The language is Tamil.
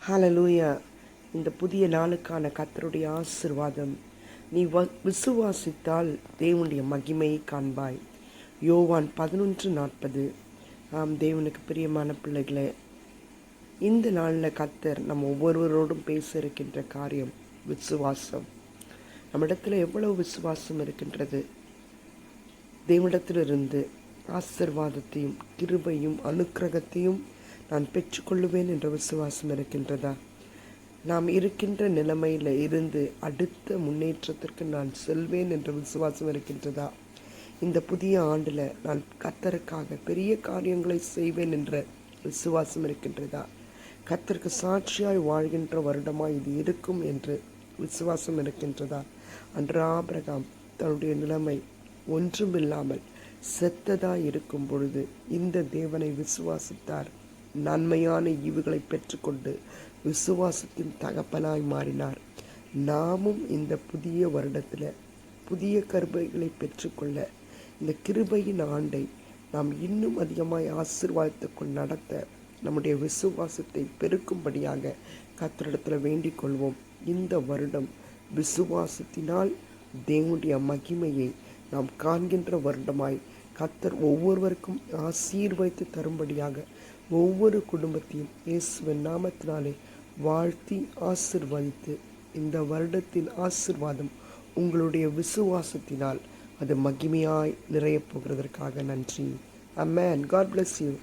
ஹalleluya. இந்த புதிய நாளுக்கான கர்த்தருடைய ஆசீர்வாதம். நீ விசுவாசித்தால் தேவனுடைய மகிமையை காண்பாய். யோவான் 11:40. ஆம், தேவனுக்கு பிரியமான பிள்ளைகளே, இந்த நாளில் கர்த்தர் நம்ம ஒவ்வொருவரோடும் பேச இருக்கின்ற காரியம் விசுவாசம். நம்மிடத்தில் எவ்வளவு விசுவாசம் இருக்கின்றது? தேவனிடத்திலிருந்து ஆசீர்வாதத்தையும் கிருபையும் அனுக்கிரகத்தையும் நான் பெற்றுக்கொள்ளுவேன் என்ற விசுவாசம் இருக்கின்றதா? நாம் இருக்கின்ற நிலைமையில் இருந்து அடுத்த முன்னேற்றத்திற்கு நான் செல்வேன் என்ற விசுவாசம் இருக்கின்றதா? இந்த புதிய ஆண்டில் நான் கர்த்தருக்காக பெரிய காரியங்களை செய்வேன் என்ற விசுவாசம் இருக்கின்றதா? கர்த்தருக்கு சாட்சியாய் வாழ்கின்ற வருடமாய் இது இருக்கும் என்று விசுவாசம் இருக்கின்றதா? அன்று ஆபிரகாம் தன்னுடைய நிலைமை ஒன்றுமில்லாமல் செத்ததாய் இருக்கும் பொழுது இந்த தேவனை விசுவாசித்தார். நன்மையான ஈவுகளை பெற்றுக்கொண்டு விசுவாசத்தின் தகப்பனாய் மாறினார். நாமும் இந்த புதிய வருடத்தில் புதிய கிருபைகளை பெற்றுக்கொள்ள இந்த கிருபையின் ஆண்டை நாம் இன்னும் அதிகமாய் ஆசீர்வாதத்துக்குள் நடத்த நம்முடைய விசுவாசத்தை பெருக்கும்படியாக கர்த்தரிடத்தில் வேண்டிக் கொள்வோம். இந்த வருடம் விசுவாசத்தினால் தேவனுடைய மகிமையை நாம் காண்கின்ற வருடமாய் கர்த்தர் ஒவ்வொருவருக்கும் ஆசீர்வதித்து தரும்படியாக ஒவ்வொரு குடும்பத்தையும் இயேசுவின் நாமத்தினாலே வாழ்த்தி ஆசீர்வதித்து இந்த வருடத்தின் ஆசீர்வாதம் உங்களுடைய விசுவாசத்தினால் அது மகிமையாய் நிறையப் போகிறதற்காக நன்றி. Amen. God bless you.